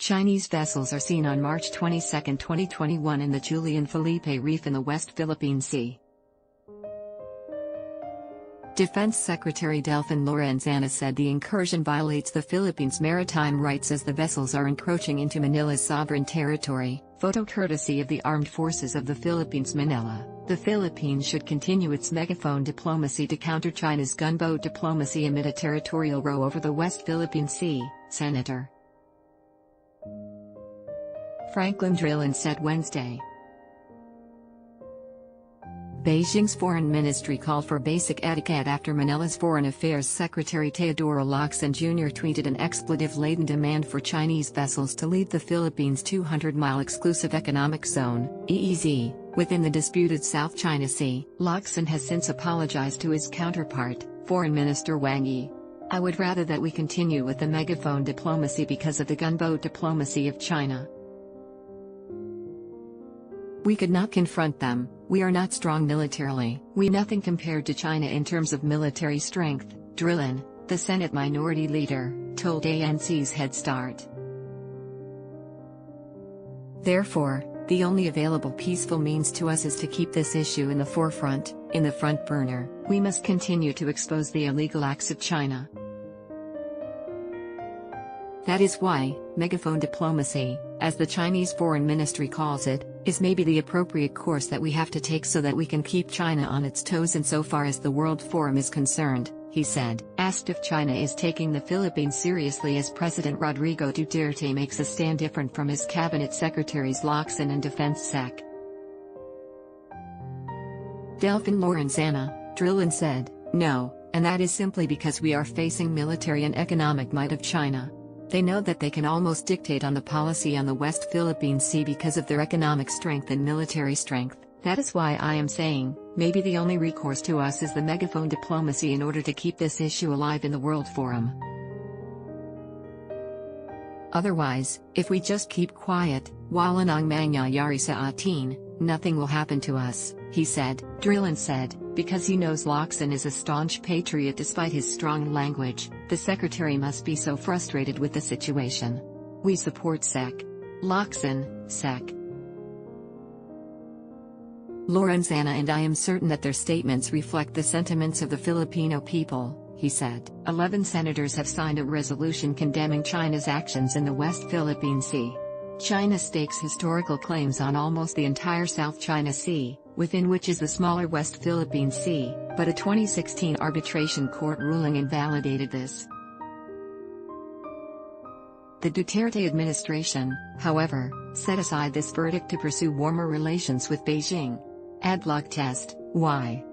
Chinese vessels are seen on March 22, 2021 in the Julian Felipe Reef in the West Philippine Sea. Defense Secretary Delfin Lorenzana said the incursion violates the Philippines' maritime rights as the vessels are encroaching into Manila's sovereign territory. Photo courtesy of the Armed Forces of the Philippines. Manila. The Philippines should continue its megaphone diplomacy to counter China's gunboat diplomacy amid a territorial row over the West Philippine Sea, Senator Franklin Drilon said Wednesday. Beijing's foreign ministry called for basic etiquette after Manila's Foreign Affairs Secretary Teodoro Locsin Jr. tweeted an expletive-laden demand for Chinese vessels to leave the Philippines' 200-mile exclusive economic zone, EEZ, within the disputed South China Sea. Locsin has since apologized to his counterpart, Foreign Minister Wang Yi. "I would rather that we continue with the megaphone diplomacy because of the gunboat diplomacy of China. We could not confront them. We are not strong militarily. We nothing compared to China in terms of military strength," Drilon, the Senate Minority Leader, told ANC's Head Start. Therefore, the only available peaceful means to us is to keep this issue in the forefront, in the front burner. We must continue to expose the illegal acts of China. That is why, megaphone diplomacy, as the Chinese Foreign Ministry calls it, is maybe the appropriate course that we have to take so that we can keep China on its toes insofar as the World Forum is concerned, he said. Asked if China is taking the Philippines seriously as President Rodrigo Duterte makes a stand different from his cabinet secretaries Locsin and Defense Sec. Delfin Lorenzana, Drilon said, "No, and that is simply because we are facing military and economic might of China. They know that they can almost dictate on the policy on the West Philippine Sea because of their economic strength and military strength. That is why I am saying, maybe the only recourse to us is the megaphone diplomacy in order to keep this issue alive in the World Forum. Otherwise, if we just keep quiet, wala nang mangyayari sa atin, nothing will happen to us," he said. Drilon said, because he knows Locsin is a staunch patriot despite his strong language, the secretary must be so frustrated with the situation. "We support Sec. Locsin, Sec. Lorenzana and I am certain that their statements reflect the sentiments of the Filipino people," he said. 11 senators have signed a resolution condemning China's actions in the West Philippine Sea. China stakes historical claims on almost the entire South China Sea, within which is the smaller West Philippine Sea, but a 2016 arbitration court ruling invalidated this. The Duterte administration, however, set aside this verdict to pursue warmer relations with Beijing. Adblock test: why?